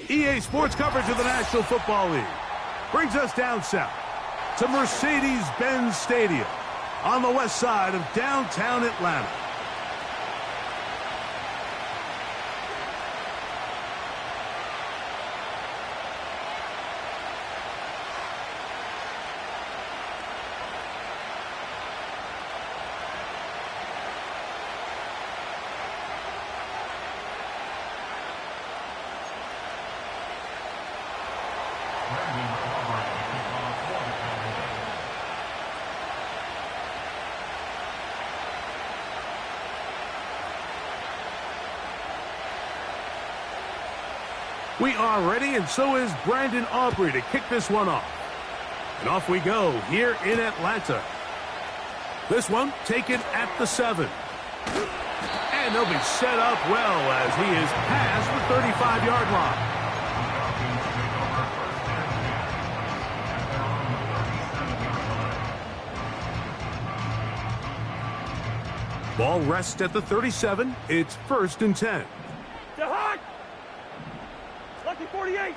EA Sports coverage of the National Football League brings us down south to Mercedes-Benz Stadium on the west side of downtown Atlanta. We are ready, and so is Brandon Aubrey to kick this one off. And off we go here in Atlanta. This one taken at the 7. And they'll be set up well as he is past the 35-yard line. Ball rests at the 37. It's 1st and 10. Lucky 48.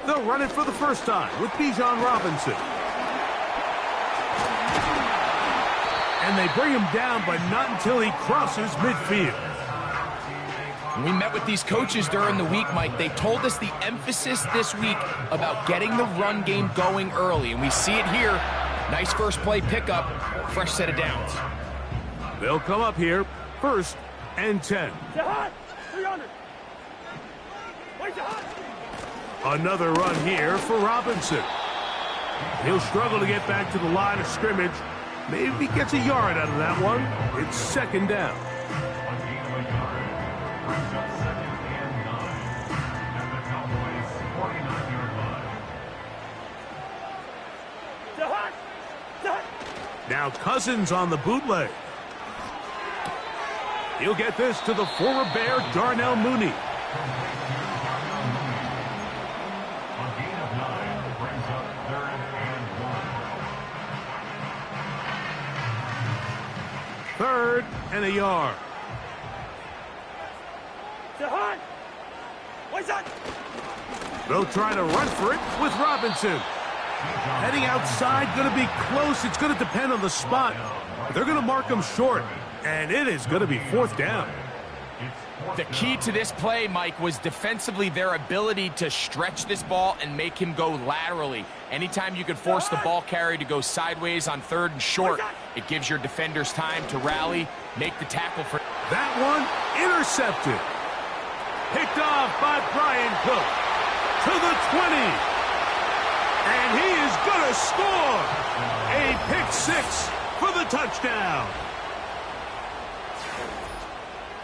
They'll run it for the first time with Bijan Robinson. And they bring him down, but not until he crosses midfield. When we met with these coaches during the week, Mike, they told us the emphasis this week about getting the run game going early, and we see it here. Nice first play pickup, fresh set of downs. They'll come up here, 1st and 10. 300. Another run here for Robinson. He'll struggle to get back to the line of scrimmage. Maybe gets a yard out of that one. It's 2nd down. Now Cousins on the bootleg. He'll get this to the former Bear, Darnell Mooney. Third and a yard. They'll try to run for it with Robinson. Heading outside, going to be close. It's going to depend on the spot. They're going to mark him short, and it is going to be 4th down. The key to this play, Mike, was defensively their ability to stretch this ball and make him go laterally. Anytime you could force the ball carrier to go sideways on 3rd and short, it gives your defenders time to rally, make the tackle for... That one intercepted. Picked off by Brian Cook to the 20. And he is going to score. A pick 6 for the touchdown.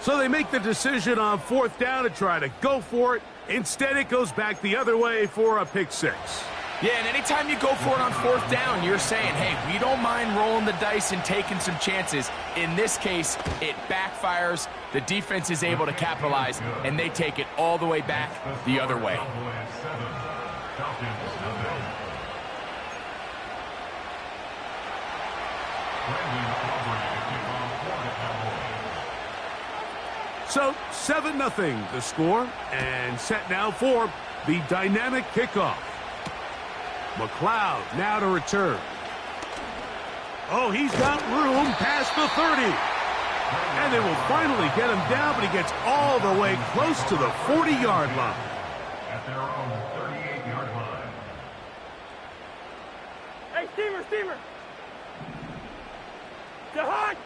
So they make the decision on 4th down to try to go for it. Instead, it goes back the other way for a pick 6. Yeah, and anytime you go for it on 4th down, you're saying, hey, we don't mind rolling the dice and taking some chances. In this case, it backfires. The defense is able to capitalize, and they take it all the way back the other way. So 7-0 the score, and set now for the dynamic kickoff. McLeod now to return. Oh, he's got room past the 30. And they will finally get him down, but he gets all the way close to the 40-yard line. At their own 38-yard line. Hey, Steamer! Jahan!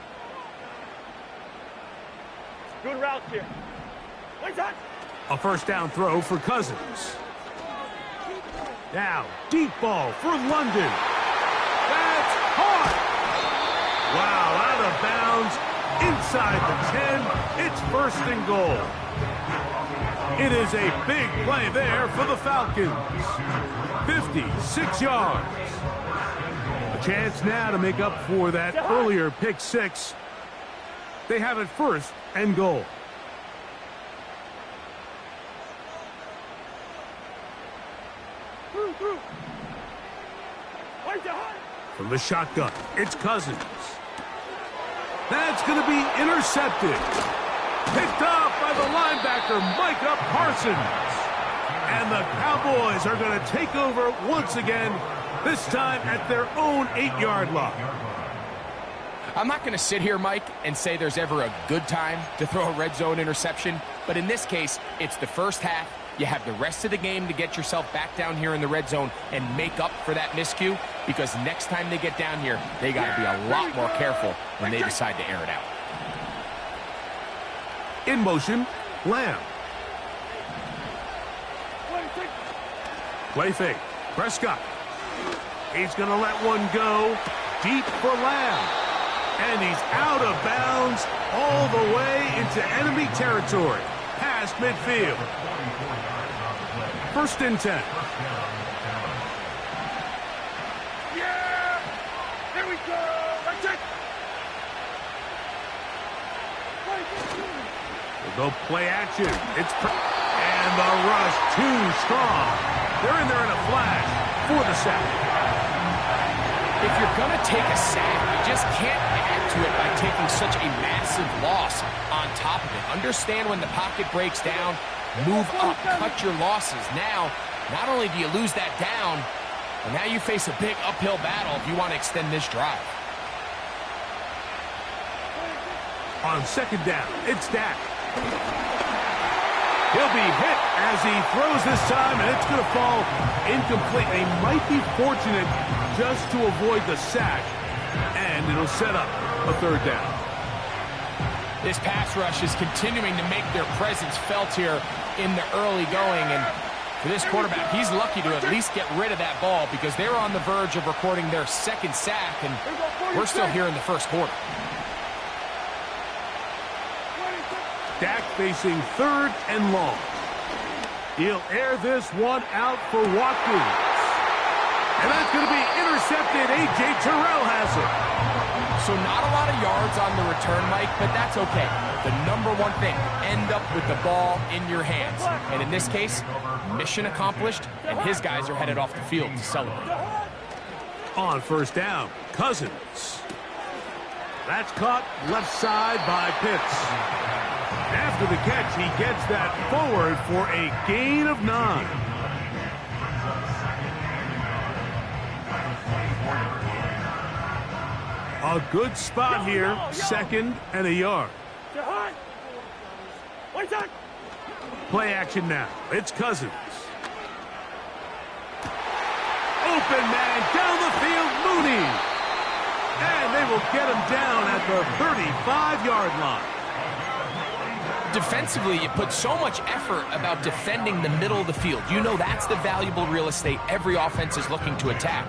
Good route here. A 1st down throw for Cousins. Now, deep ball for London. That's hard. Wow, out of bounds. Inside the 10, it's 1st and goal. It is a big play there for the Falcons. 56 yards. A chance now to make up for that earlier pick 6. They have it 1st and goal. From the shotgun, it's Cousins. That's going to be intercepted. Picked up by the linebacker, Micah Parsons. And the Cowboys are going to take over once again, this time at their own 8-yard line. I'm not going to sit here, Mike, and say there's ever a good time to throw a red zone interception, but in this case, it's the first half. You have the rest of the game to get yourself back down here in the red zone and make up for that miscue, because next time they get down here, they got to be a lot more careful when they decide to air it out. In motion, Lamb. Play fake. Prescott. He's going to let one go deep for Lamb. And he's out of bounds all the way into enemy territory. Past midfield. 1st and 10. Yeah! Here we go! That's it! We'll go play action. And the rush too strong. They're in there in a flash for the sack. If you're going to take a sack, you just can't add to it by taking such a massive loss on top of it. Understand when the pocket breaks down, move up, cut your losses. Now, not only do you lose that down, but now you face a big uphill battle if you want to extend this drive. On 2nd down, it's Dak. He'll be hit as he throws this time, and it's going to fall incomplete. They might be fortunate just to avoid the sack, and it'll set up a 3rd down. This pass rush is continuing to make their presence felt here in the early going, and for this quarterback, he's lucky to at least get rid of that ball because they're on the verge of recording their 2nd sack, and we're still here in the 1st quarter. Dak facing 3rd and long. He'll air this one out for Watkins. And that's going to be intercepted. A.J. Terrell has it. So not a lot of yards on the return, Mike, but that's okay. The number one thing, end up with the ball in your hands. And in this case, mission accomplished, and his guys are headed off the field to celebrate. On 1st down, Cousins. That's caught left side by Pitts. After the catch, he gets that forward for a gain of 9. A good spot here, 2nd and a yard. Play action now. It's Cousins. Open man down the field, Mooney. And they will get him down at the 35-yard line. Defensively, you put so much effort about defending the middle of the field. You know that's the valuable real estate every offense is looking to attack.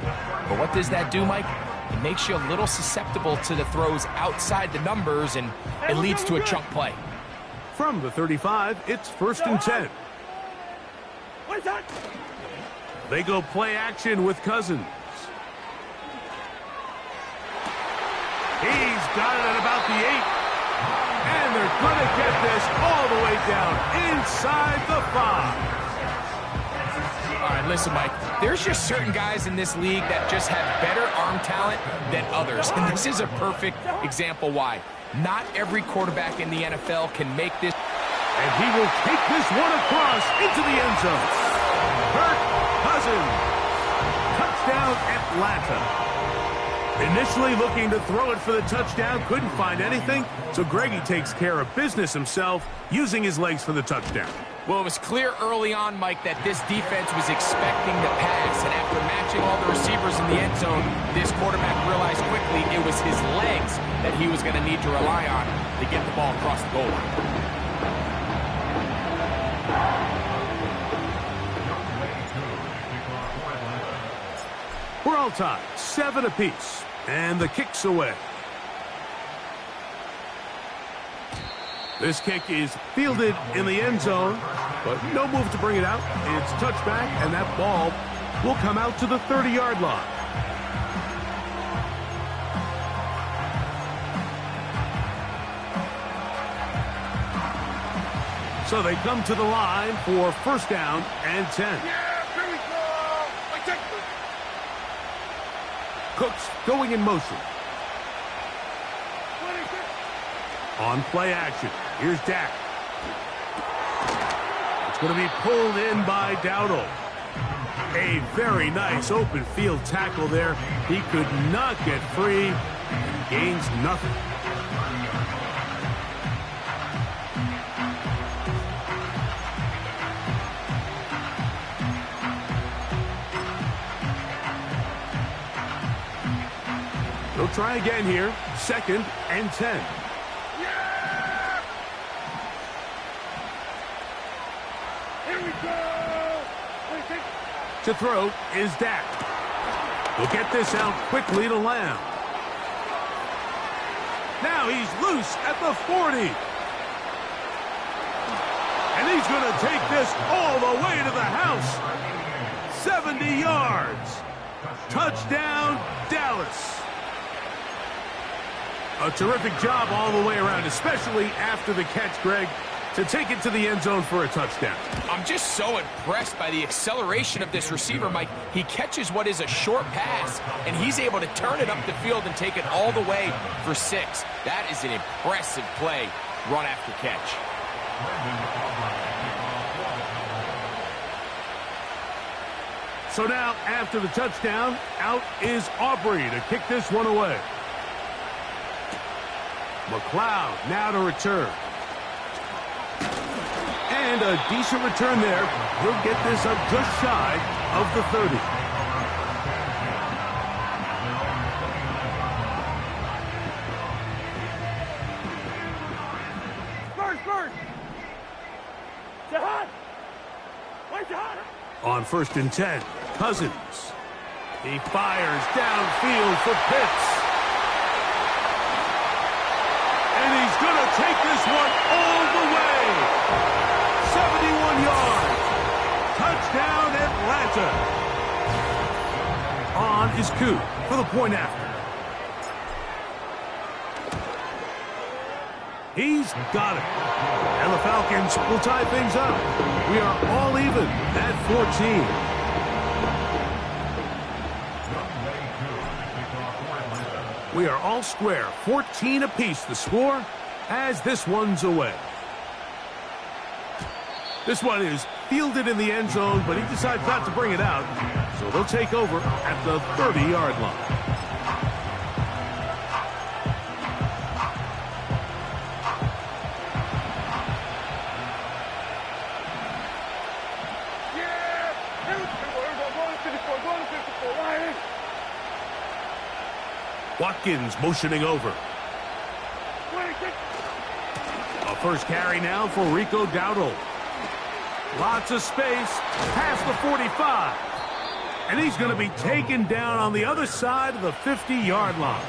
But what does that do, Mike? It makes you a little susceptible to the throws outside the numbers, and it leads to a chunk play. From the 35, it's 1st and 10. They go play action with Cousins. He's got it at about the 8. And they're going to get this all the way down inside the 5. All right, listen, Mike, there's just certain guys in this league that just have better arm talent than others. And this is a perfect example why. Not every quarterback in the NFL can make this. And he will take this one across into the end zone. Kirk Cousins. Touchdown, Atlanta. Initially looking to throw it for the touchdown, couldn't find anything, so Greggy takes care of business himself, using his legs for the touchdown. Well, it was clear early on, Mike, that this defense was expecting the pass, and after matching all the receivers in the end zone, this quarterback realized quickly it was his legs that he was going to need to rely on to get the ball across the goal line. We're all tied, 7 apiece, and the kick's away. This kick is fielded in the end zone, but no move to bring it out. It's touchback, and that ball will come out to the 30-yard line. So they come to the line for first down and 10. Yeah, here we go. I take it. Cooks going in motion. On play action, here's Dak. It's going to be pulled in by Dowdle. A very nice open field tackle there. He could not get free and gains nothing. They'll try again here. 2nd and 10. Yeah! Here we go. Wait, take it. To throw is Dak. He'll get this out quickly to Lamb. Now he's loose at the 40. And he's going to take this all the way to the house. 70 yards. Touchdown, Dallas. A terrific job all the way around, especially after the catch, Greg, to take it to the end zone for a touchdown. I'm just so impressed by the acceleration of this receiver, Mike. He catches what is a short pass, and he's able to turn it up the field and take it all the way for 6. That is an impressive play, run after catch. So now, after the touchdown, out is Aubrey to kick this one away. McLeod now to return. And a decent return there. He'll get this up just shy of the 30. Spurs. Jahan. Wait, Jahan. On 1st and 10, Cousins. He fires downfield for Pitts. And he's going to take this one all the way. 71 yards. Touchdown, Atlanta. On is Coop for the point after. He's got it. And the Falcons will tie things up. We are all even at 14. We are all square, 14 apiece the score as this one's away. This one is fielded in the end zone, but he decides not to bring it out, so they'll take over at the 30-yard line. Yeah! Here we go. Going to 54. Ryan. Watkins motioning over. A first carry now for Rico Dowdle. Lots of space past the 45. And he's going to be taken down on the other side of the 50-yard line.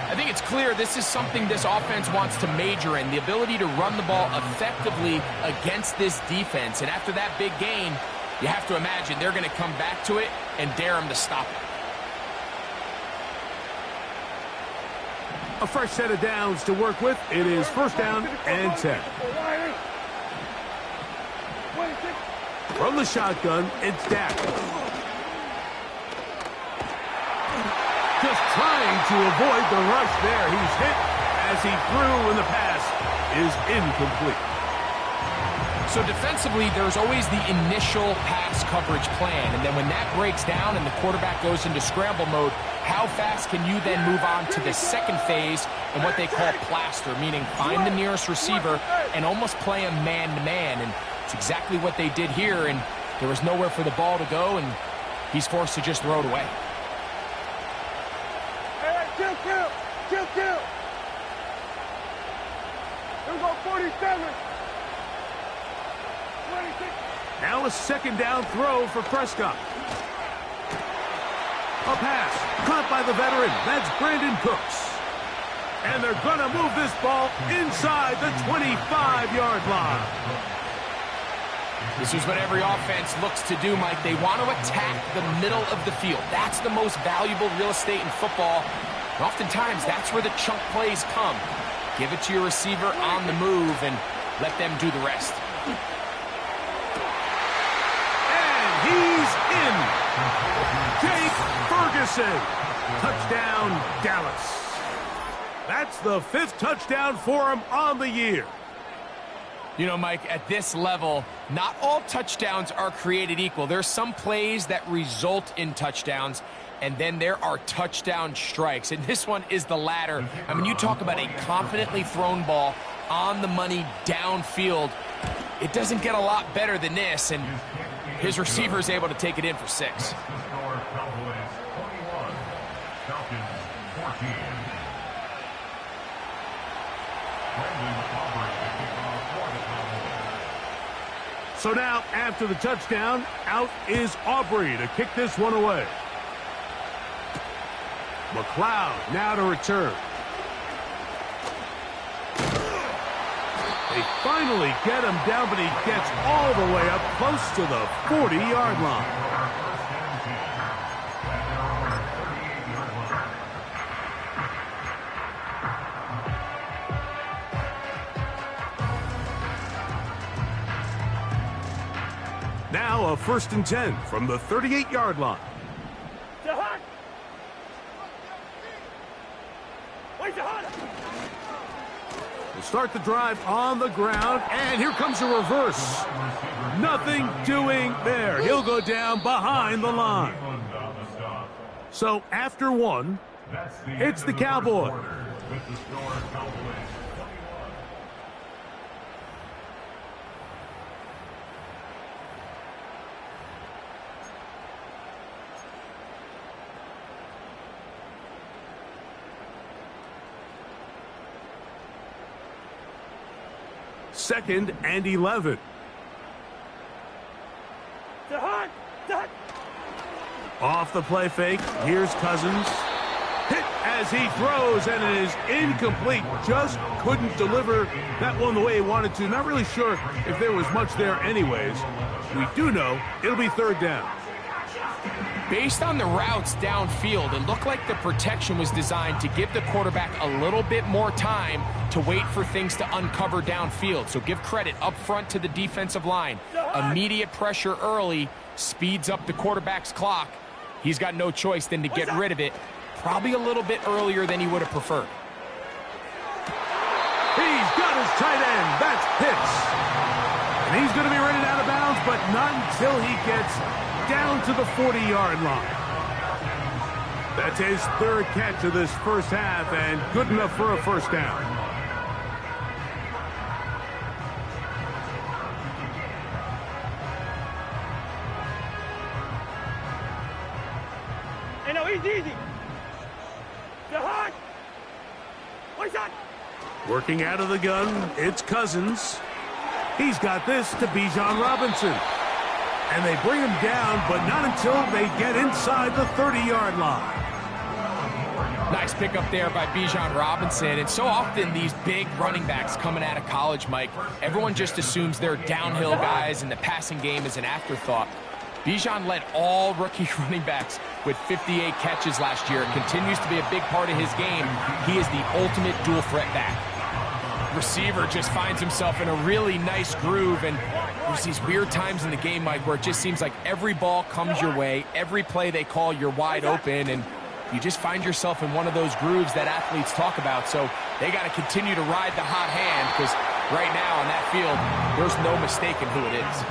I think it's clear this is something this offense wants to major in, the ability to run the ball effectively against this defense. And after that big gain, you have to imagine they're going to come back to it and dare him to stop it. A fresh set of downs to work with. It is 1st down and 10. From the shotgun, it's Dak. Just trying to avoid the rush there. He's hit as he threw, and the pass is incomplete. So defensively, there's always the initial pass coverage plan. And then when that breaks down and the quarterback goes into scramble mode, how fast can you then move on to the second phase and what they call plaster, meaning find the nearest receiver and almost play him man-to-man. And it's exactly what they did here, and there was nowhere for the ball to go, and he's forced to just throw it away. Hey, kill. Here we go, 47. 26. Now a 2nd down throw for Prescott. A pass caught by the veteran. That's Brandon Cooks. And they're going to move this ball inside the 25-yard line. This is what every offense looks to do, Mike. They want to attack the middle of the field. That's the most valuable real estate in football. And oftentimes, that's where the chunk plays come. Give it to your receiver on the move and let them do the rest. And he's in. Jake Ferguson. Touchdown, Dallas. That's the 5th touchdown for him on the year. You know, Mike, at this level, not all touchdowns are created equal. There's some plays that result in touchdowns, and then there are touchdown strikes. And this one is the latter. I mean, you talk about a confidently thrown ball on the money downfield. It doesn't get a lot better than this, and his receiver is able to take it in for 6. So now, after the touchdown, out is Aubrey to kick this one away. McLeod now to return. They finally get him down, but he gets all the way up close to the 40-yard line. Now a 1st and 10 from the 38-yard line. We'll start the drive on the ground, and here comes a reverse. Nothing doing there. He'll go down behind the line. So after 1, it's the Cowboys. Second and 11. Off the play fake. Here's Cousins. Hit as he throws, and it is incomplete. Just couldn't deliver that one the way he wanted to. Not really sure if there was much there anyways. We do know it'll be 3rd down. Based on the routes downfield, it looked like the protection was designed to give the quarterback a little bit more time to wait for things to uncover downfield. So give credit up front to the defensive line. Immediate pressure early speeds up the quarterback's clock. He's got no choice than to get rid of it, probably a little bit earlier than he would have preferred. He's got his tight end. That's Pitts. And he's going to be running out of bounds, but not until he gets down to the 40-yard line. That's his 3rd catch of this first half, and good enough for a 1st down. Hey, no, easy. Working out of the gun, it's Cousins. He's got this to Bijan Robinson. And they bring him down, but not until they get inside the 30-yard line. Nice pickup there by Bijan Robinson. And so often these big running backs coming out of college, Mike, everyone just assumes they're downhill guys and the passing game is an afterthought. Bijan led all rookie running backs with 58 catches last year. It continues to be a big part of his game. He is the ultimate dual threat back. Receiver just finds himself in a really nice groove, and there's these weird times in the game, Mike, where it just seems like every ball comes your way, every play they call, you're wide open, and you just find yourself in one of those grooves that athletes talk about. So they got to continue to ride the hot hand, because right now on that field, there's no mistaking who it is.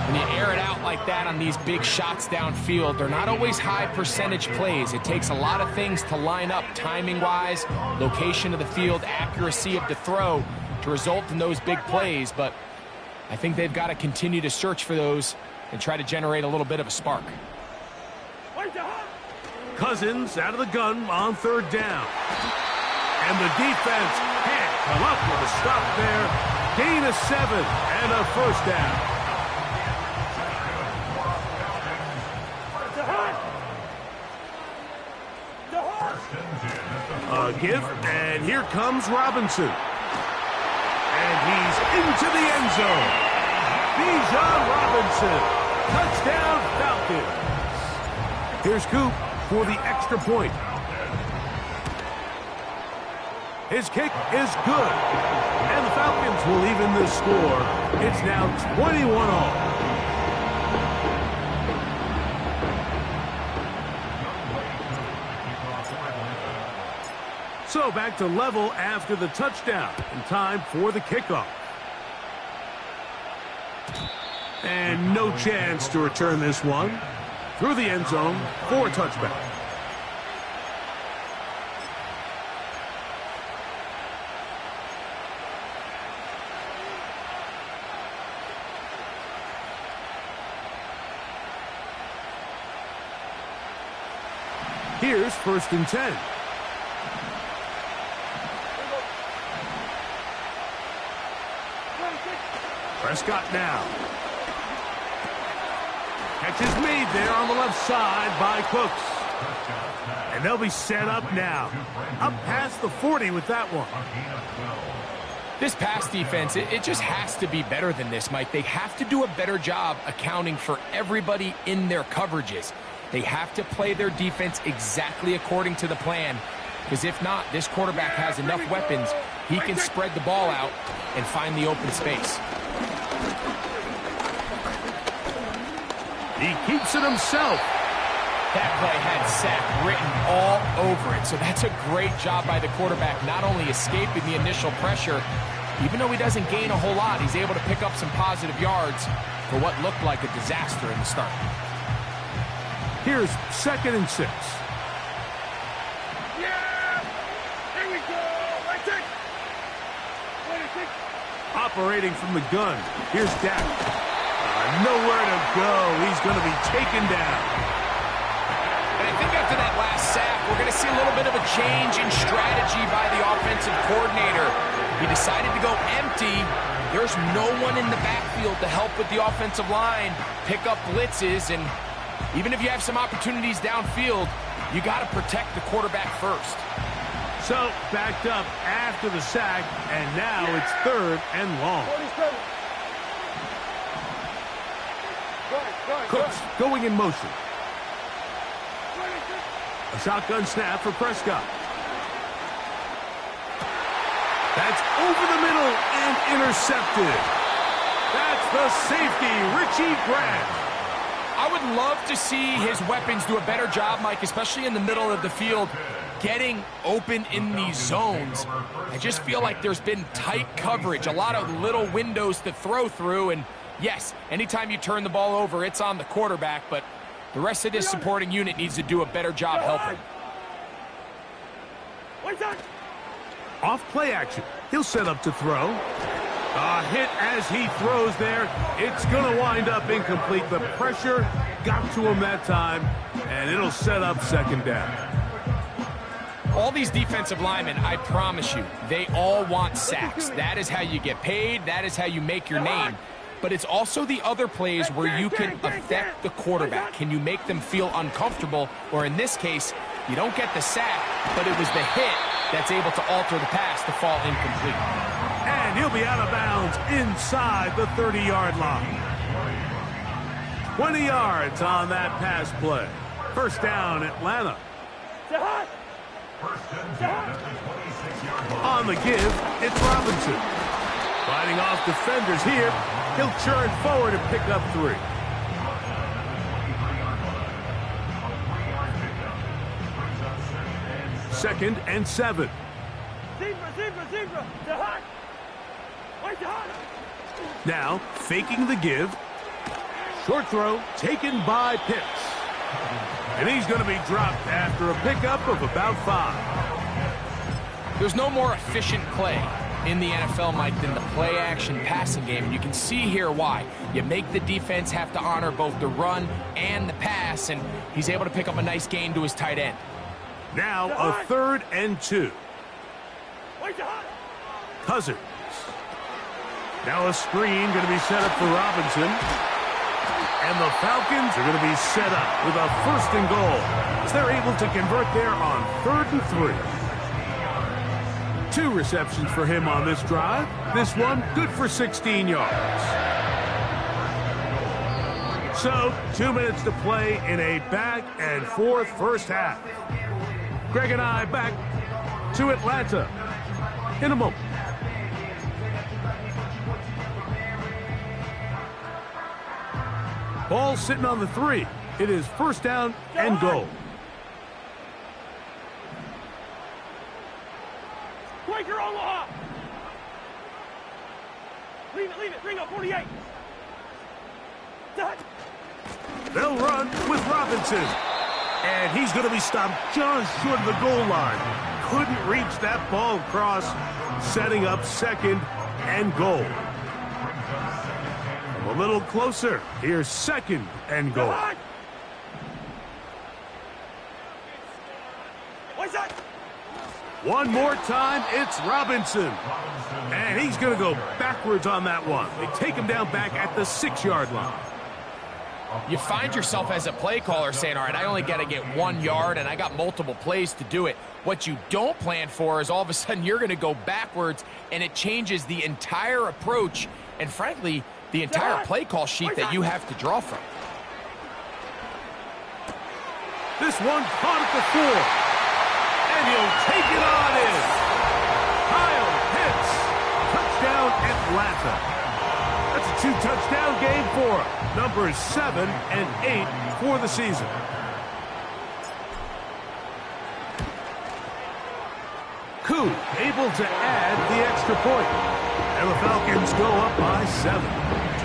When you air it out like that on these big shots downfield, they're not always high percentage plays. It takes a lot of things to line up timing-wise, location of the field, accuracy of the throw to result in those big plays. But I think they've got to continue to search for those and try to generate a little bit of a spark. Cousins out of the gun on 3rd down. And the defense can't come up with a stop there. Gain of 7 and a 1st down. A give, and here comes Robinson. And he's into the end zone. Bijan Robinson. Touchdown, Falcons. Here's Coop for the extra point. His kick is good. And the Falcons will even this score. It's now 21-all. So back to level after the touchdown. And time for the kickoff. And no chance to return this one. Through the end zone for a touchback. Here's 1st and 10. Prescott now. Catch is made there on the left side by Cooks. And they'll be set up now. Up past the 40 with that one. This pass defense, it just has to be better than this, Mike. They have to do a better job accounting for everybody in their coverages. They have to play their defense exactly according to the plan. Because if not, this quarterback has enough weapons, he can spread the ball out and find the open space. He keeps it himself. That play had sack written all over it. So that's a great job by the quarterback, not only escaping the initial pressure, even though he doesn't gain a whole lot, he's able to pick up some positive yards for what looked like a disaster in the start. Here's 2nd and 6. Yeah! Here we go! Right there! Operating from the gun. Here's Dak. Nowhere to go. He's going to be taken down. And I think after that last sack, we're going to see a little bit of a change in strategy by the offensive coordinator. He decided to go empty. There's no one in the backfield to help with the offensive line, pick up blitzes, and even if you have some opportunities downfield, you got to protect the quarterback first. So, backed up after the sack, and now it's 3rd and long. Cooks going in motion. A shotgun snap for Prescott. That's over the middle and intercepted. That's the safety, Richie Grant. I would love to see his weapons do a better job, Mike, especially in the middle of the field, getting open in these zones. I just feel like there's been tight coverage, a lot of little windows to throw through, and yes, anytime you turn the ball over, it's on the quarterback, but the rest of this supporting unit needs to do a better job helping. Off play action. He'll set up to throw. A hit as he throws there. It's going to wind up incomplete. The pressure got to him that time, and it'll set up 2nd down. All these defensive linemen, I promise you, they all want sacks. That is how you get paid. That is how you make your name. But it's also the other plays where you can affect the quarterback. Can you make them feel uncomfortable? Or in this case, you don't get the sack, but it was the hit that's able to alter the pass to fall incomplete. And he'll be out of bounds inside the 30-yard line. 20 yards on that pass play. 1st down, Atlanta. On the give, it's Robinson. Fighting off defenders here. He'll churn forward and pick up 3. Second and 7. Now, faking the give. Short throw taken by Pitts. And he's going to be dropped after a pickup of about 5. There's no more efficient play in the NFL, Mike, than the play-action passing game. And you can see here why. You make the defense have to honor both the run and the pass, and he's able to pick up a nice gain to his tight end. Now a 3rd and 2. Cousins. Now a screen going to be set up for Robinson. And the Falcons are going to be set up with a 1st and goal, as they're able to convert there on 3rd and 3. 2 receptions for him on this drive. This one good for 16 yards. So, 2 minutes to play in a back-and-forth first half. Greg and I back to Atlanta in a moment. Ball sitting on the 3. It is first down and goal. Breaker Omaha! Leave it, bring up 48! Done! They'll run with Robinson. And he's going to be stopped just short of the goal line. Couldn't reach that ball across, setting up second and goal. A little closer. Here's second and goal. What's that? One more time, it's Robinson. And he's going to go backwards on that one. They take him down back at the 6-yard line. You find yourself as a play caller saying, all right, I only got to get 1 yard, and I got multiple plays to do it. What you don't plan for is all of a sudden you're going to go backwards, and it changes the entire approach and, frankly, the entire play call sheet that you have to draw from. This one caught at the 4. And he'll take it on in. Kyle Pitts. Touchdown, Atlanta. That's a 2-touchdown game for him. Numbers 7 and 8 for the season. Koo able to add the extra point. And the Falcons go up by 7,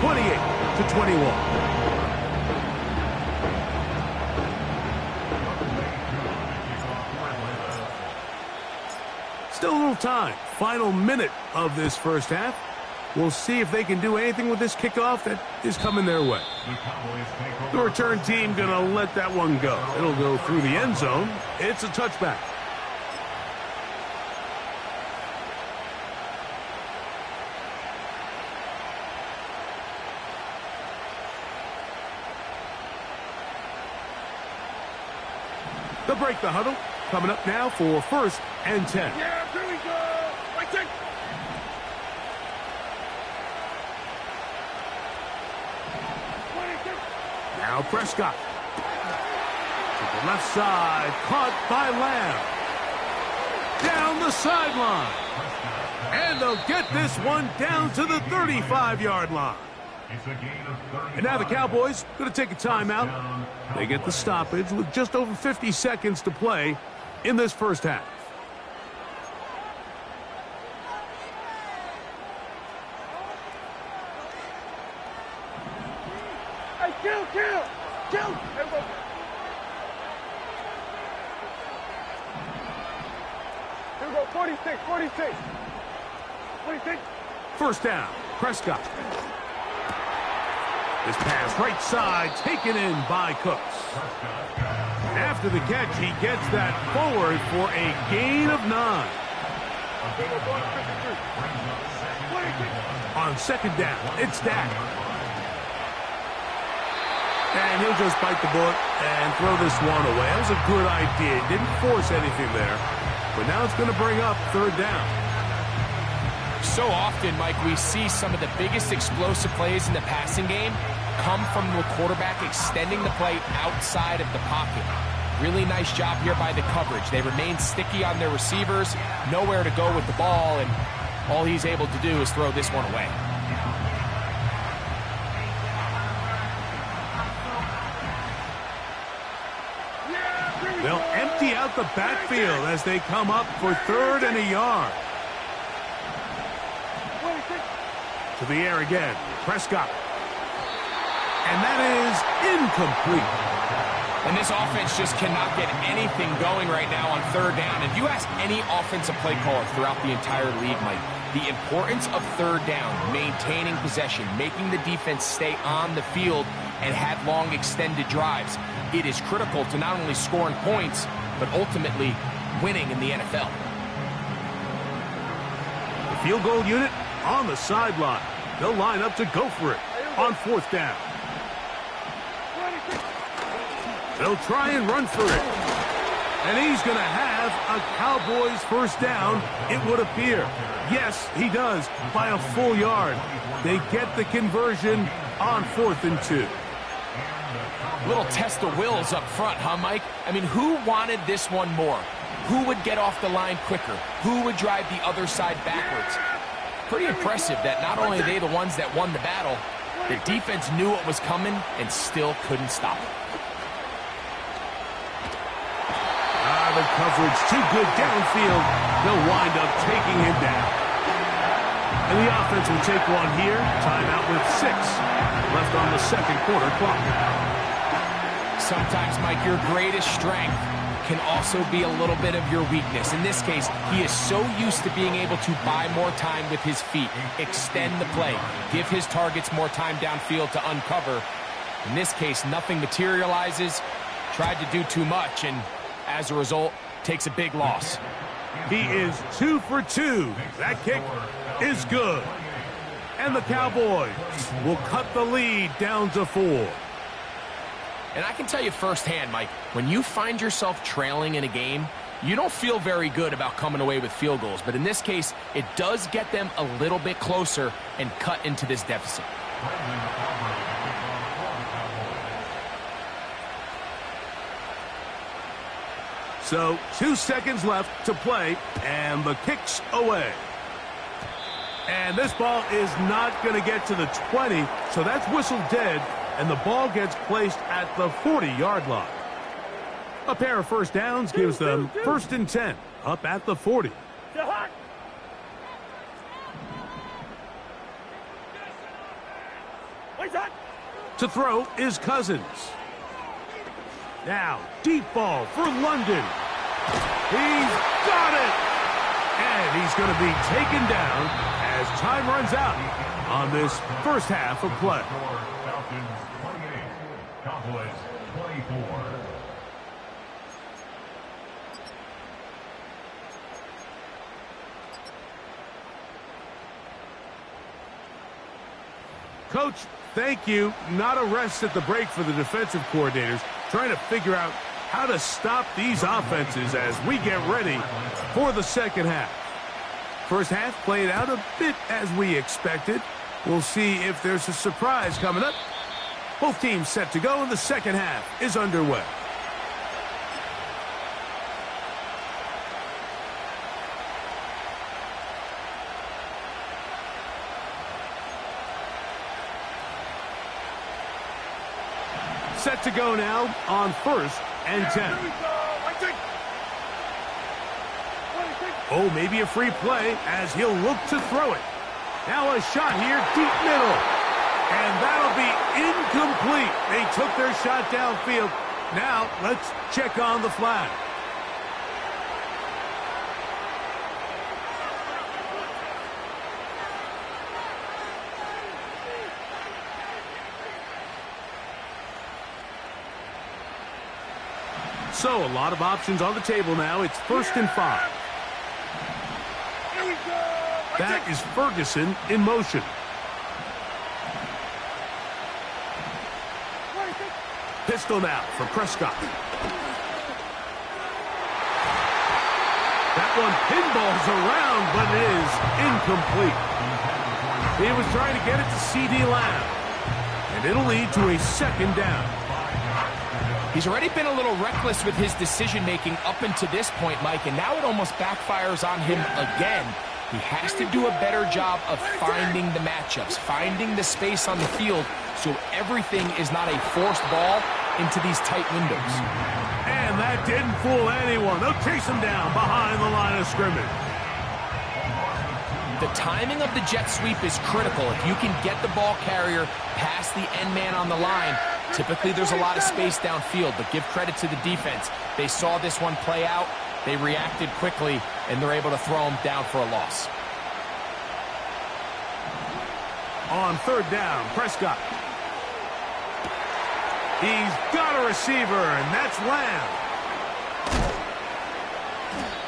28-21. Still a little time. Final minute of this first half. We'll see if they can do anything with this kickoff that is coming their way. The return team going to let that one go. It'll go through the end zone. It's a touchback. They'll break the huddle. Coming up now for 1st and 10. Yeah, here we go! Right there! Now Prescott. To the left side. Caught by Lamb. Down the sideline. And they'll get this one down to the 35-yard line. And now the Cowboys going to take a timeout. They get the stoppage with just over 50 seconds to play in this first half. Hey, kill! Here we go, 46. First down, Prescott. This pass right side taken in by Cooks. After the catch, he gets that forward for a gain of 9. On second down, it's Dak. And he'll just bite the bullet and throw this one away. That was a good idea. Didn't force anything there. But now it's going to bring up 3rd down. So often, Mike, we see some of the biggest explosive plays in the passing game come from the quarterback extending the play outside of the pocket. Really nice job here by the coverage. They remain sticky on their receivers, nowhere to go with the ball, and all he's able to do is throw this one away. They'll empty out the backfield as they come up for 3rd and a yard. To the air again, Prescott. And that is incomplete. And this offense just cannot get anything going right now on 3rd down. If you ask any offensive play caller throughout the entire league, Mike, the importance of 3rd down, maintaining possession, making the defense stay on the field and have long extended drives, it is critical to not only scoring points, but ultimately winning in the NFL. The field goal unit on the sideline. They'll line up to go for it on 4th down. They'll try and run for it. And he's going to have a Cowboys first down, it would appear. Yes, he does, by a full yard. They get the conversion on 4th and 2. Little test of wills up front, huh, Mike? I mean, who wanted this one more? Who would get off the line quicker? Who would drive the other side backwards? Pretty impressive that not only are they the ones that won the battle, the defense knew what was coming and still couldn't stop it. The coverage too good downfield. They'll wind up taking him down. And the offense will take one here. Timeout with 6 left on the second quarter clock. Sometimes, Mike, your greatest strength can also be a little bit of your weakness. In this case, he is so used to being able to buy more time with his feet, extend the play, give his targets more time downfield to uncover. In this case, nothing materializes, tried to do too much, and as a result, takes a big loss. He is 2 for 2. That kick is good. And the Cowboys will cut the lead down to 4. And I can tell you firsthand, Mike, when you find yourself trailing in a game, you don't feel very good about coming away with field goals. But in this case, it does get them a little bit closer and cut into this deficit. So 2 seconds left to play, and the kick's away. And this ball is not going to get to the 20, so that's whistled dead, and the ball gets placed at the 40-yard line. A pair of first downs gives them 1st and 10, up at the 40. To throw is Cousins. Now, deep ball for London. He's got it! And he's going to be taken down as time runs out on this first half of play. Falcons 28, Cowboys 24. Coach, thank you. Not a rest at the break for the defensive coordinators, trying to figure out how to stop these offenses as we get ready for the second half. First half played out a bit as we expected. We'll see if there's a surprise coming up. Both teams set to go, and the second half is underway. Set to go now on 1st and 10. Oh, maybe a free play as he'll look to throw it. Now a shot here, deep middle. And that'll be incomplete. They took their shot downfield. Now let's check on the flag. So a lot of options on the table now. It's 1st and 5. That is Ferguson in motion. Pistol now for Prescott. That one pinballs around, but it is incomplete. He was trying to get it to C.D. Lamb, and it'll lead to a 2nd down. He's already been a little reckless with his decision-making up until this point, Mike, and now it almost backfires on him again. He has to do a better job of finding the matchups, finding the space on the field so everything is not a forced ball into these tight windows. And that didn't fool anyone. They'll chase him down behind the line of scrimmage. The timing of the jet sweep is critical. If you can get the ball carrier past the end man on the line, typically there's a lot of space downfield, but give credit to the defense. They saw this one play out. They reacted quickly, and they're able to throw him down for a loss. On 3rd down, Prescott. He's got a receiver, and that's Lamb.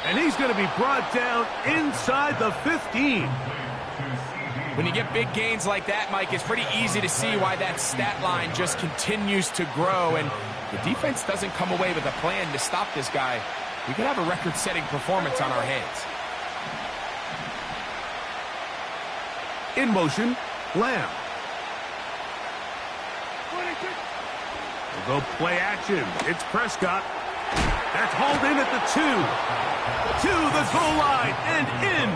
And he's going to be brought down inside the 15. When you get big gains like that, Mike, it's pretty easy to see why that stat line just continues to grow, and the defense doesn't come away with a plan to stop this guy. we could have a record-setting performance on our hands. In motion, Lamb. We'll go play action. It's Prescott. That's hauled in at the 2. To the goal line and in.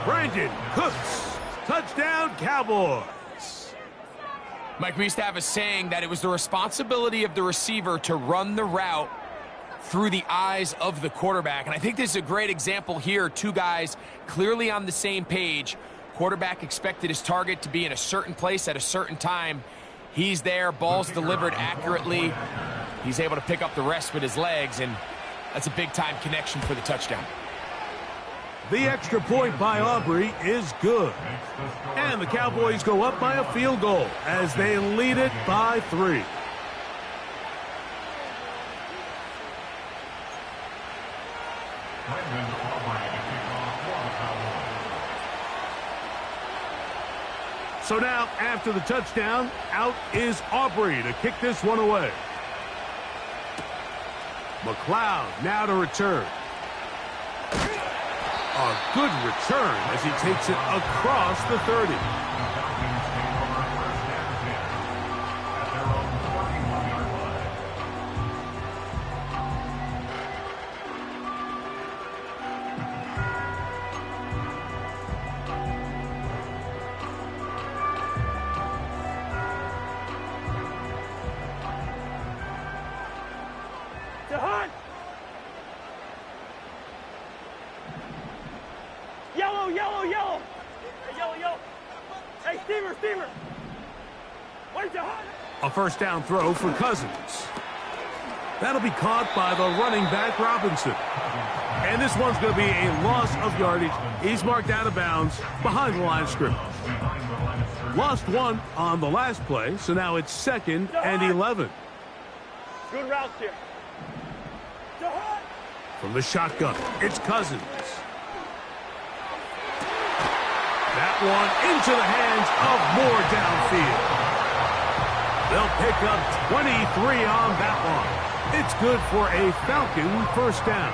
Brandon Cooks. Touchdown, Cowboys. Mike, we used to have a saying that it was the responsibility of the receiver to run the route through the eyes of the quarterback. And I think this is a great example here. Two guys clearly on the same page. Quarterback expected his target to be in a certain place at a certain time. He's there, ball's delivered accurately. He's able to pick up the rest with his legs, and that's a big-time connection for the touchdown. The extra point by Aubrey is good. And the Cowboys go up by a field goal as they lead it by 3. So now, after the touchdown, out is Aubrey to kick this one away. McLeod now to return. A good return as he takes it across the 30. Yellow, yellow, yellow. Hey, yellow, yellow. Hey, steamer, steamer. Where's the hunt? A first down throw for Cousins. That'll be caught by the running back Robinson. And this one's going to be a loss of yardage. He's marked out of bounds behind the line of scrimmage. Lost 1 on the last play, so now it's 2nd and 11. Good routes here. From the shotgun, it's Cousins. That one into the hands of Moore downfield. They'll pick up 23 on that one. It's good for a Falcon first down.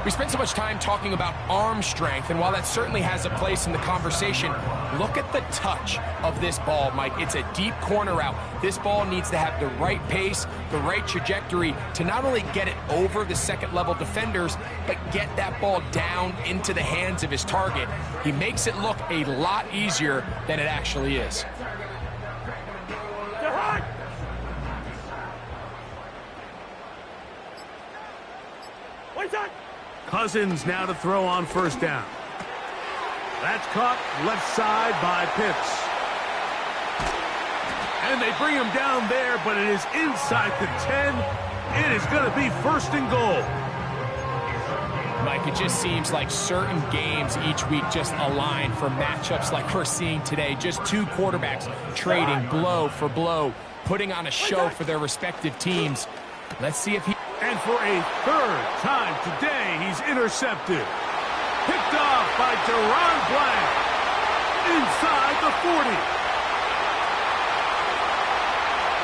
We spent so much time talking about arm strength, and while that certainly has a place in the conversation, look at the touch of this ball, Mike. It's a deep corner route. This ball needs to have the right pace, the right trajectory to not only get it over the second-level defenders, but get that ball down into the hands of his target. He makes it look a lot easier than it actually is. Cousins now to throw on first down. That's caught left side by Pitts. And they bring him down there, but it is inside the 10. It is going to be first and goal. Mike, it just seems like certain games each week just align for matchups like we're seeing today. Just two quarterbacks trading blow for blow, putting on a show for their respective teams. Let's see if he... And for a third time today, he's intercepted. Picked off by Deron Bland. Inside the 40.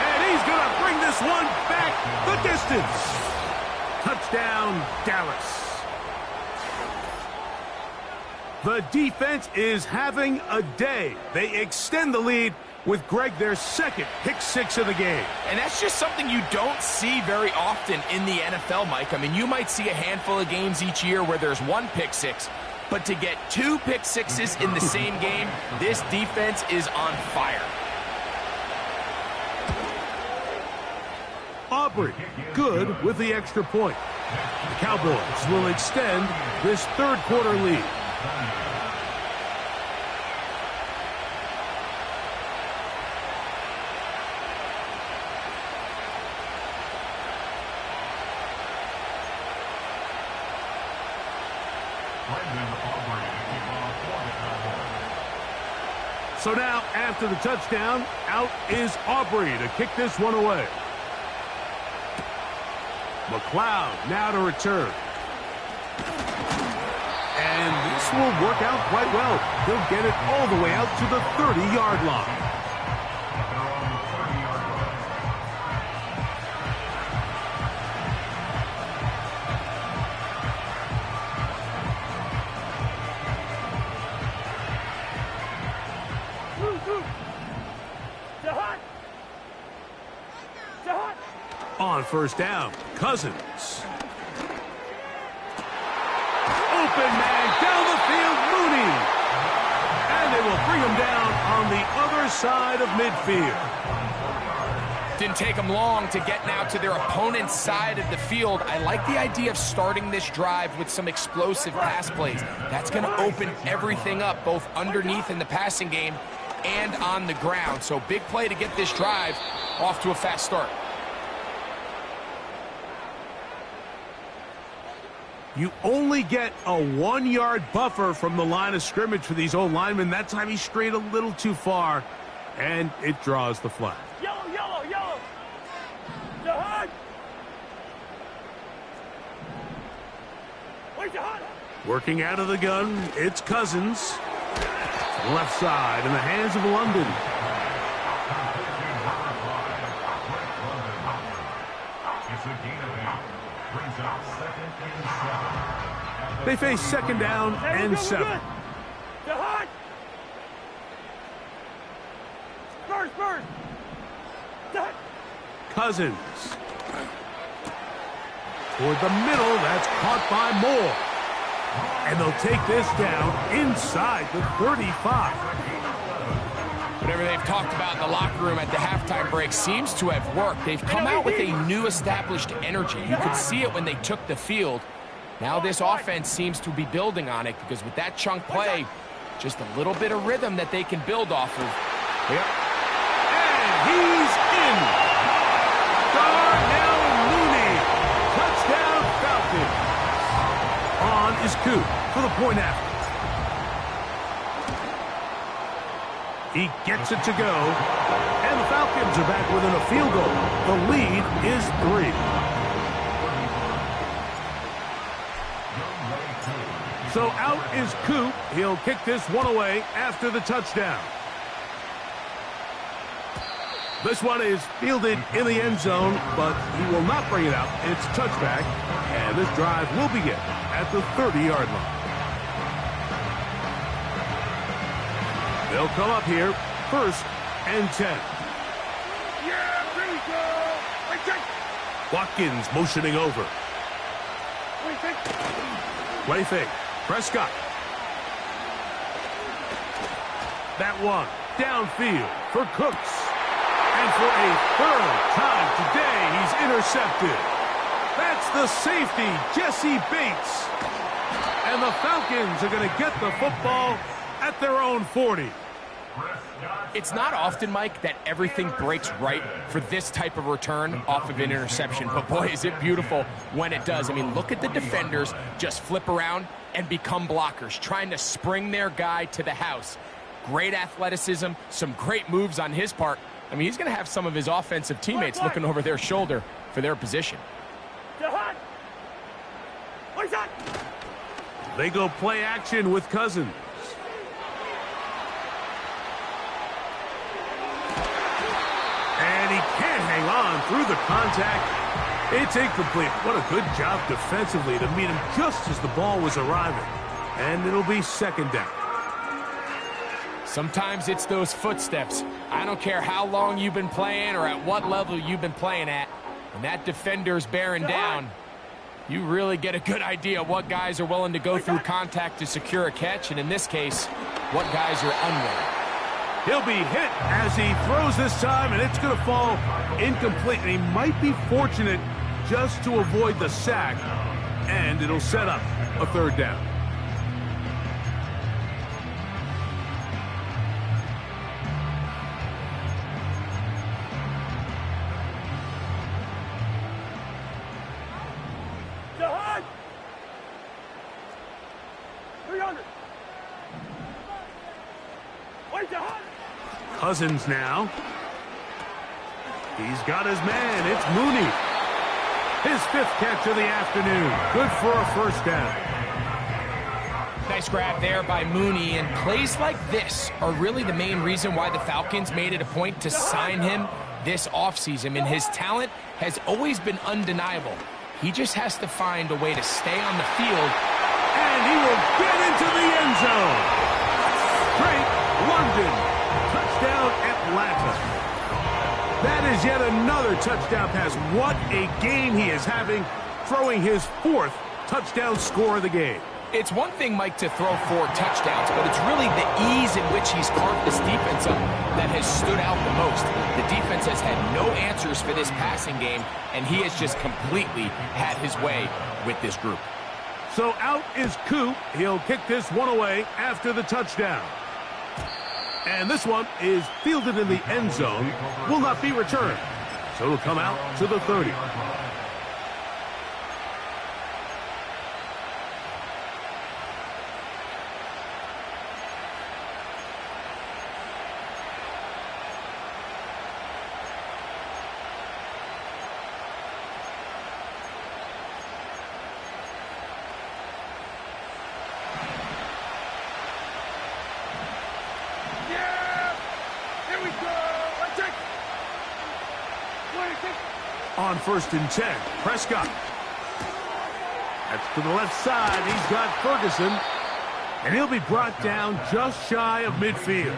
And he's going to bring this one back the distance. Touchdown, Dallas. The defense is having a day. They extend the lead with Greg, their second pick-6 of the game. And that's just something you don't see very often in the NFL, Mike. I mean, you might see a handful of games each year where there's one pick-6, but to get two pick-6s in the same game, this defense is on fire. Aubrey, good with the extra point. The Cowboys will extend this third-quarter lead. So now, after the touchdown, out is Aubrey to kick this one away. McLeod now to return. And this will work out quite well. He'll get it all the way out to the 30-yard line. On first down, Cousins. Open man down the field, Mooney. And they will bring him down on the other side of midfield. Didn't take them long to get now to their opponent's side of the field. I like the idea of starting this drive with some explosive pass plays. That's going to open everything up, both underneath in the passing game and on the ground. So big play to get this drive off to a fast start. You only get a 1-yard buffer from the line of scrimmage for these old linemen. That time he strayed a little too far, and it draws the flag. Yellow, yellow, yellow. Jihad. Wait, Jihad. Working out of the gun, it's Cousins. Left side in the hands of London. It's a gain of 8. Brings up 2nd and 7. They face 2nd down and 7. Jihad. Spurs, Spurs. Jihad. Cousins. Toward the middle, that's caught by Moore. And they'll take this down inside the 35. Whatever they've talked about in the locker room at the halftime break seems to have worked. They've come out with a new established energy. You could see it when they took the field. Now this offense seems to be building on it because with that chunk play, just a little bit of rhythm that they can build off of. Yep. And he's in. Darnell Mooney. Touchdown Falcons. On is Coop for the point after. He gets it to go. And the Falcons are back within a field goal. The lead is 3. So out is Coop. He'll kick this one away after the touchdown. This one is fielded in the end zone, but he will not bring it out. It's touchback, and this drive will begin at the 30-yard line. They'll come up here, 1st and 10. Yeah, here we go. Wait, check. Watkins motioning over. Wait, check. Play fake. Prescott. That one downfield for Cooks. And for a 3rd time today, he's intercepted. That's the safety, Jesse Bates. And the Falcons are going to get the football at their own 40. It's not often, Mike, that everything breaks right for this type of return off of an interception. But boy, is it beautiful when it does. I mean, look at the defenders just flip around and become blockers, trying to spring their guy to the house. Great athleticism, some great moves on his part. I mean, he's going to have some of his offensive teammates looking over their shoulder for their position. Jihad. Wait, that. They go play action with Cousins. And he can't hang on through the contact. It's incomplete. What a good job defensively to meet him just as the ball was arriving. And it'll be 2nd down. Sometimes it's those footsteps. I don't care how long you've been playing or at what level you've been playing at. When that defender's bearing down, you really get a good idea what guys are willing to go through contact to secure a catch, and in this case, what guys are unwilling. He'll be hit as he throws this time, and it's going to fall incomplete. And he might be fortunate just to avoid the sack, and it'll set up a 3rd down. Jihad. 300. Wait, Jihad. Cousins now. He's got his man. It's Mooney. His 5th catch of the afternoon. Good for a 1st down. Nice grab there by Mooney, and plays like this are really the main reason why the Falcons made it a point to sign him this offseason. I mean, his talent has always been undeniable. He just has to find a way to stay on the field. And he will get into the end zone. Straight London. Touchdown Atlanta. That is yet another touchdown pass. What a game he is having, throwing his 4th touchdown score of the game. It's one thing, Mike, to throw 4 touchdowns, but it's really the ease in which he's carved this defense up that has stood out the most. The defense has had no answers for this passing game, and he has just completely had his way with this group. So out is Coop. He'll kick this one away after the touchdown. And this one is fielded in the end zone. Will not be returned. So it'll come out to the 30. On 1st and 10, Prescott. That's to the left side. He's got Ferguson. And he'll be brought down just shy of midfield.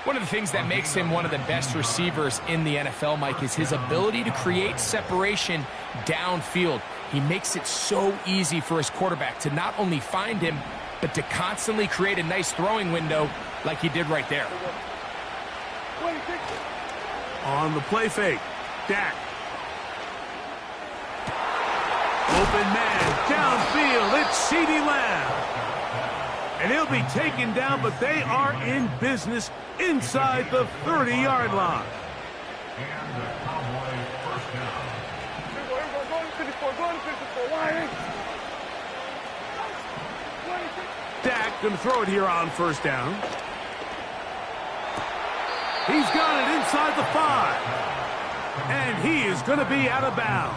One of the things that makes him one of the best receivers in the NFL, Mike, is his ability to create separation downfield. He makes it so easy for his quarterback to not only find him, but to constantly create a nice throwing window like he did right there. On the play fake, Dak. Open man, downfield, it's CeeDee Lamb. And he'll be taken down, but they are in business inside the 30-yard line. And the Cowboys first down. Dak going to throw it here on 1st down. He's got it inside the 5. And he is going to be out of bounds.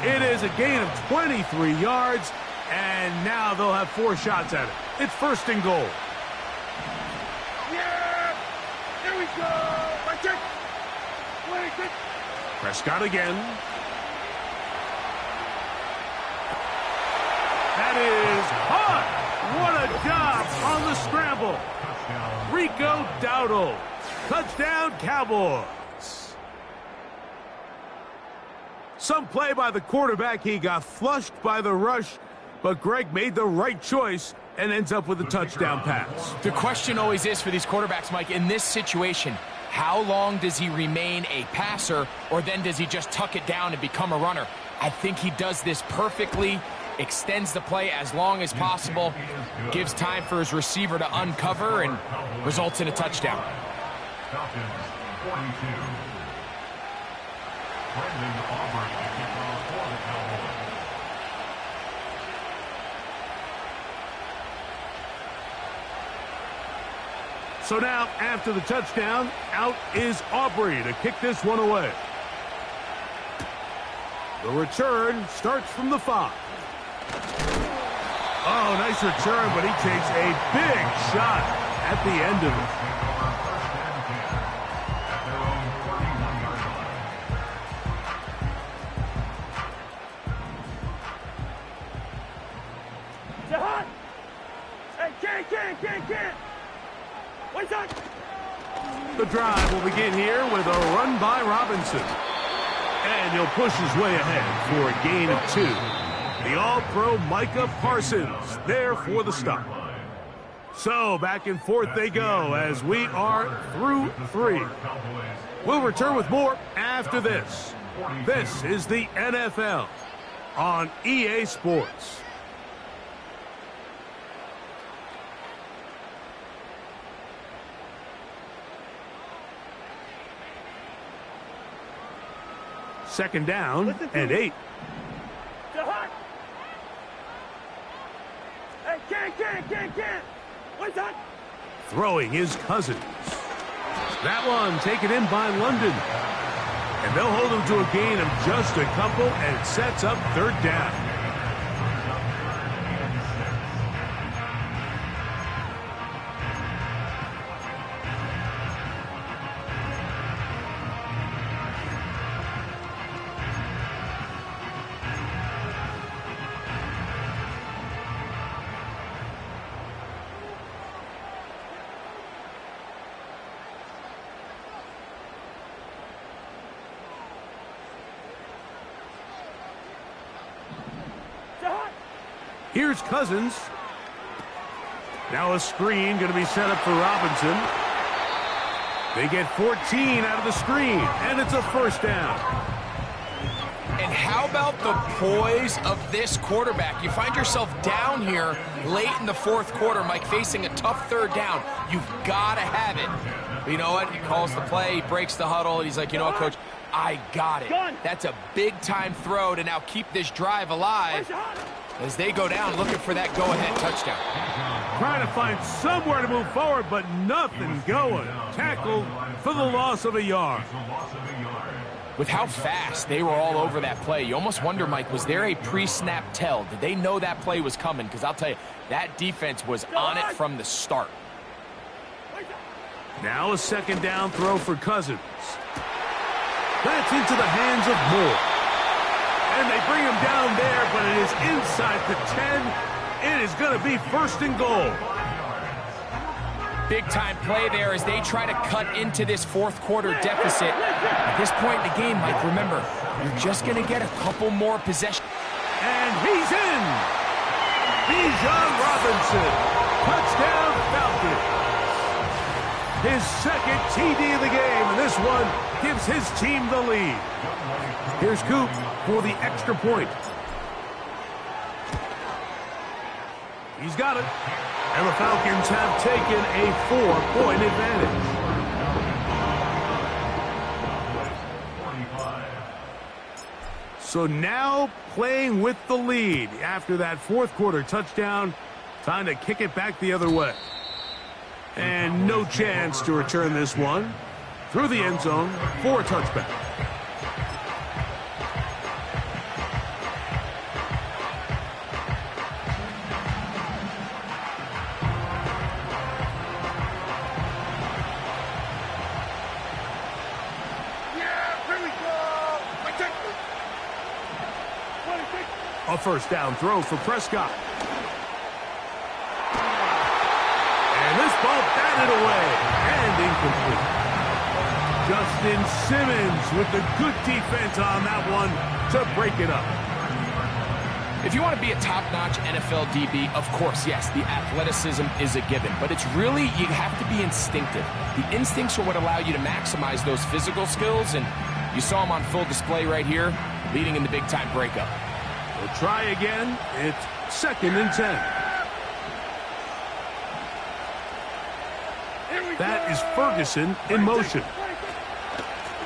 It is a gain of 23 yards, and now they'll have 4 shots at it. It's 1st and goal. Yeah! Here we go! Right check! Prescott again. That is hot! What a job on the scramble. Rico Dowdle. Touchdown, Cowboys. Some play by the quarterback. He got flushed by the rush, but Greg made the right choice and ends up with a touchdown pass. The question always is for these quarterbacks, Mike, in this situation, how long does he remain a passer, or then does he just tuck it down and become a runner? I think he does this perfectly, extends the play as long as possible, gives time for his receiver to uncover, and results in a touchdown. Falcons 42. Brendan Aubrey to kick off for the Cowboys. So now, after the touchdown, out is Aubrey to kick this one away. The return starts from the 5. Oh, nice return, but he takes a big shot at the end of it. Can't. Wait up. The drive will begin here with a run by Robinson. And he'll push his way ahead for a gain of 2. The All-Pro Micah Parsons there for the stop. So back and forth they go as we are through 3. We'll return with more after this. This is the NFL on EA Sports. Second down and 8. Hey, can't. What's that? Throwing his Cousins. That one taken in by London. And they'll hold him to a gain of just a couple, and it sets up 3rd down. Here's Cousins. Now a screen going to be set up for Robinson. They get 14 out of the screen, and it's a first down. And how about the poise of this quarterback? You find yourself down here late in the fourth quarter, Mike, facing a tough third down. You've got to have it. But you know what? He calls the play, he breaks the huddle, and he's like, you know what, Coach? I got it. That's a big-time throw to now keep this drive alive as they go down looking for that go-ahead touchdown. Trying to find somewhere to move forward, but nothing going. Tackled for the loss of a yard. With how fast they were all over that play, you almost wonder, Mike, was there a pre-snap tell? Did they know that play was coming? Because I'll tell you, that defense was on it from the start. Now a second down throw for Cousins. That's into the hands of Moore. And they bring him down there, but it is inside the 10. It is going to be first and goal. Big-time play there as they try to cut into this fourth quarter deficit. At this point in the game, Mike, remember, you're just going to get a couple more possessions. And he's in. Bijan Robinson. Touchdown Falcons. His second TD of the game, and this one gives his team the lead. Here's Coop for the extra point. He's got it. And the Falcons have taken a 4-point advantage. So now playing with the lead after that fourth quarter touchdown. Time to kick it back the other way. And no chance to return this one through the end zone for a touchback. A first down throw for Prescott. And this ball batted away and incomplete. Justin Simmons with the good defense on that one to break it up. If you want to be a top-notch NFL DB, of course, yes, the athleticism is a given. But it's really, you have to be instinctive. The instincts are what allow you to maximize those physical skills, and you saw them on full display right here, leading in the big-time breakup. We'll try again. It's second and 10. That is Ferguson in motion.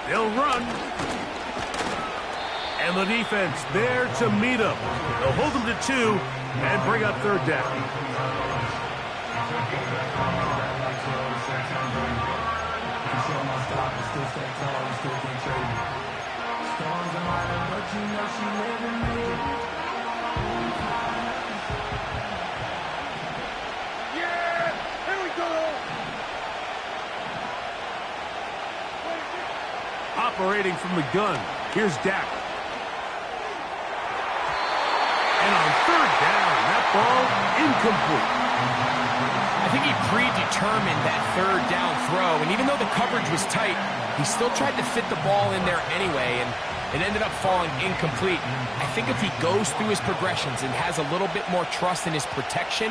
They'll run. And the defense there to meet him. They'll hold him to 2 and bring up third down. Operating from the gun, here's Dak. And on third down, that ball incomplete. I think he predetermined that third down throw, and even though the coverage was tight, he still tried to fit the ball in there anyway, and it ended up falling incomplete. I think if he goes through his progressions and has a little bit more trust in his protection,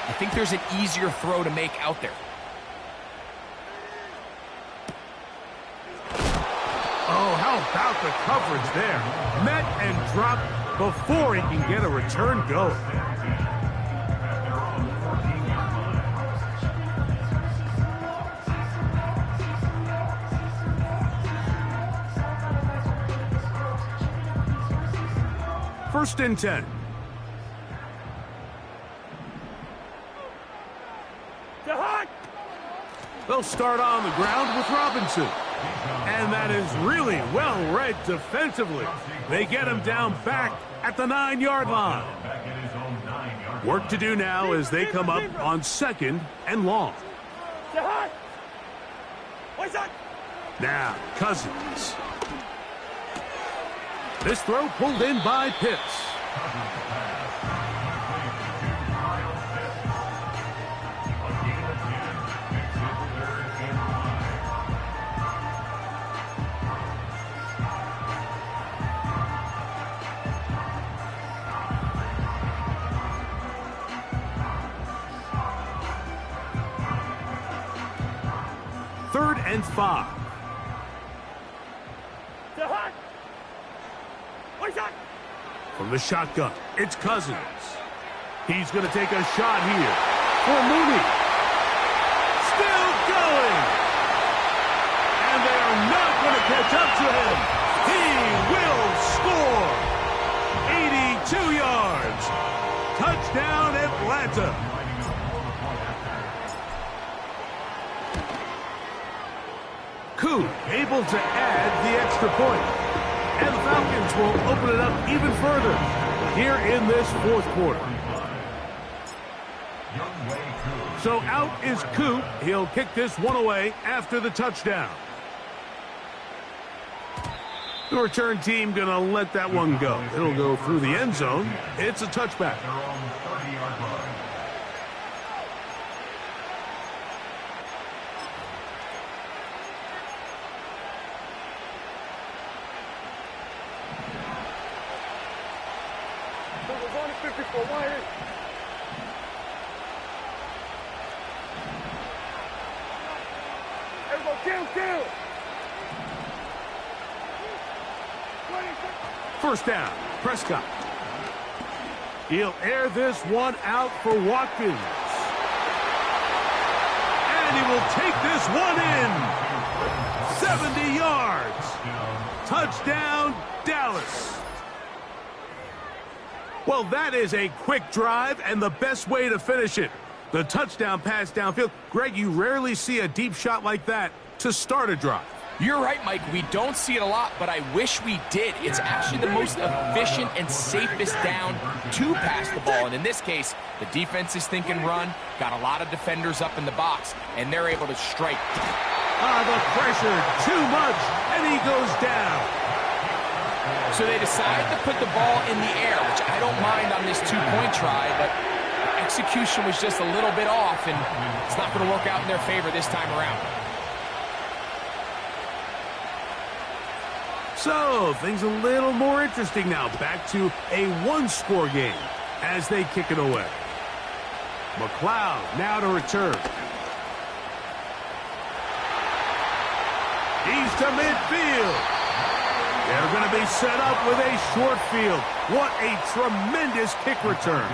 I think there's an easier throw to make out there. Oh, how about the coverage there? Met and dropped before he can get a return going. First and 10. They'll start on the ground with Robinson. And that is really well read defensively. They get him down back at the 9-yard line. Work to do now as they come up on second and long. Now, Cousins. This throw pulled in by Pitts. and 5. From the shotgun, it's Cousins. He's going to take a shot here for Mooney. Still going. And they are not going to catch up to him. He will score. 82 yards. Touchdown, Atlanta. Koo able to add the extra point. And the Falcons will open it up even further here in this fourth quarter. So out is Koo. He'll kick this one away after the touchdown. The return team going to let that one go. It'll go through the end zone. It's a touchback. First down, Prescott. He'll air this one out for Watkins. And he will take this one in. 70 yards. Touchdown, Dallas. Well, that is a quick drive and the best way to finish it. The touchdown pass downfield. Greg, you rarely see a deep shot like that to start a drive. You're right, Mike. We don't see it a lot, but I wish we did. It's actually the most efficient and safest down to pass the ball. And in this case, the defense is thinking run, got a lot of defenders up in the box, and they're able to strike. The pressure, too much, and he goes down. So they decide to put the ball in the air, which I don't mind on this two-point try, but the execution was just a little bit off, and it's not going to work out in their favor this time around. So, things a little more interesting now. Back to a one-score game as they kick it away. McLeod now to return. He's to midfield. They're going to be set up with a short field. What a tremendous kick return.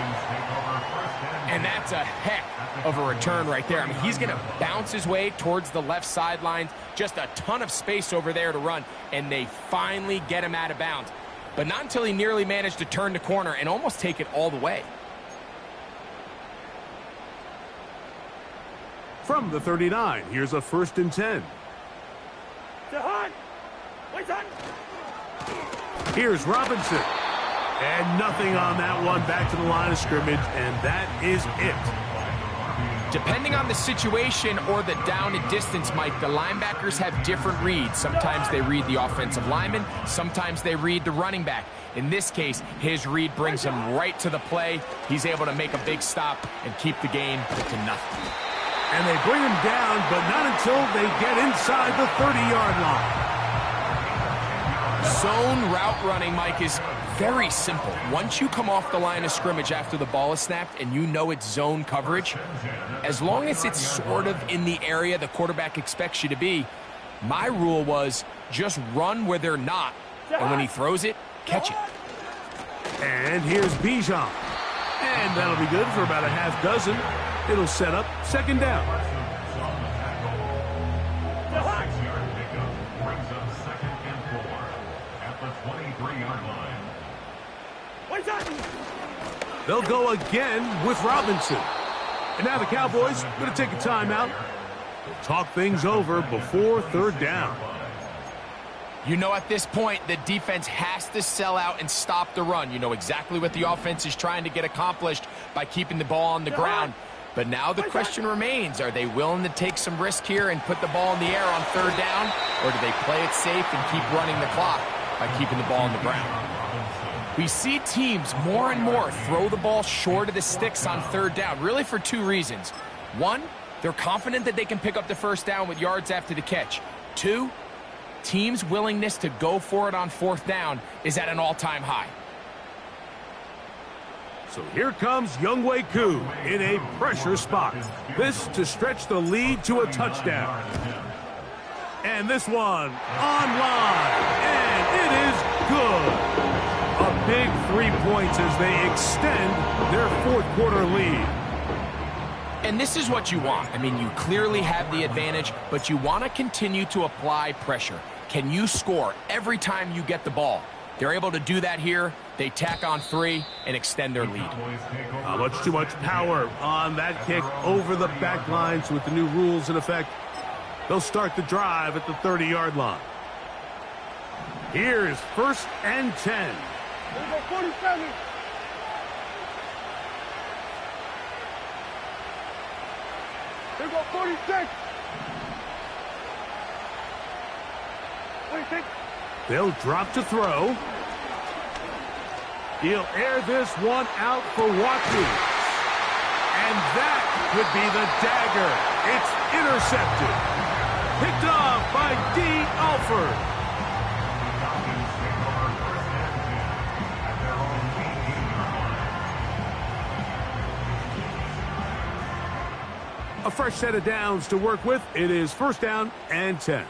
And that's a heck of a return right there. I mean, he's going to bounce his way towards the left sideline. Just a ton of space over there to run, and they finally get him out of bounds. But not until he nearly managed to turn the corner and almost take it all the way. From the 39, here's a 1st and 10. Here's Robinson. And nothing on that one. Back to the line of scrimmage, and that is it. Depending on the situation or the down and distance, Mike, the linebackers have different reads. Sometimes they read the offensive lineman. Sometimes they read the running back. In this case, his read brings him right to the play. He's able to make a big stop and keep the game to nothing. And they bring him down, but not until they get inside the 30-yard line. Zone route running, Mike, is very simple. Once you come off the line of scrimmage after the ball is snapped and you know it's zone coverage, as long as it's sort of in the area the quarterback expects you to be, my rule was just run where they're not. And when he throws it, catch it. And here's Bijan. And that'll be good for about a half dozen. It'll set up 2nd down. They'll go again with Robinson. And now the Cowboys going to take a timeout. They'll talk things over before 3rd down. You know, at this point, the defense has to sell out and stop the run. You know exactly what the offense is trying to get accomplished by keeping the ball on the ground. But now the question remains, are they willing to take some risk here and put the ball in the air on 3rd down? Or do they play it safe and keep running the clock by keeping the ball on the ground? We see teams more and more throw the ball short of the sticks on 3rd down, really for 2 reasons. 1, they're confident that they can pick up the 1st down with yards after the catch. 2, teams' willingness to go for it on 4th down is at an all-time high. So here comes Younghoe Koo in a pressure spot. This to stretch the lead to a touchdown. And this one online, and it is good. A big 3 points as they extend their fourth quarter lead. And this is what you want. I mean, you clearly have the advantage, but you want to continue to apply pressure. Can you score every time you get the ball? They're able to do that here. They tack on 3 and extend their lead. Much too much power on that kick over the back lines with the new rules in effect. They'll start the drive at the 30-yard line. Here is 1st and 10. Here we go, 47. Here we go, 46. 46. They'll drop to throw. He'll air this one out for Watkins. And that could be the dagger. It's intercepted. Picked off by D. Alford. A fresh set of downs to work with. It is 1st down and 10.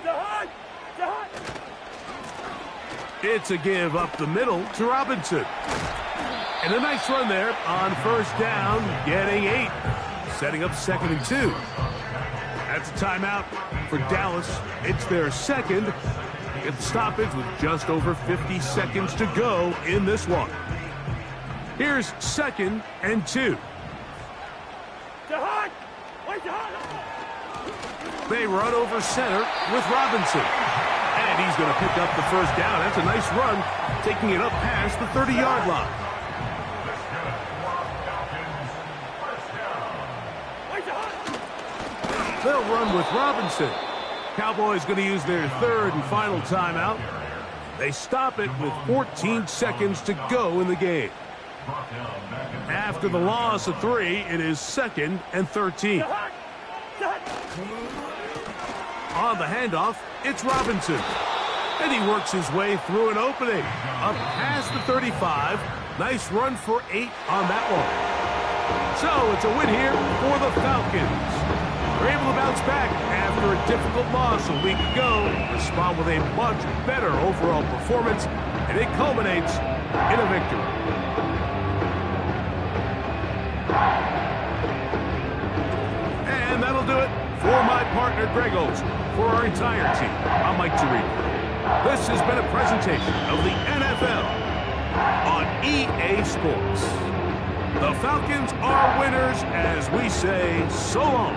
It's a give up the middle to Robinson. And a nice run there on 1st down, getting 8. Setting up 2nd and 2. That's a timeout for Dallas. It's their second. Get the stoppage with just over 50 seconds to go in this one. Here's 2nd and 2. They run over center with Robinson. And he's going to pick up the 1st down. That's a nice run, taking it up past the 30-yard line. They'll run with Robinson. Cowboys going to use their 3rd and final timeout. They stop it with 14 seconds to go in the game. After the loss of 3, it is 2nd and 13. On the handoff, it's Robinson. And he works his way through an opening. Up past the 35. Nice run for 8 on that one. So it's a win here for the Falcons. They're able to bounce back after a difficult loss a week ago. Respond with a much better overall performance. And it culminates in a victory. And that'll do it for my partner, Greg Olson. For our entire team, I'm Mike Tirico. This has been a presentation of the NFL on EA Sports. The Falcons are winners as we say so long.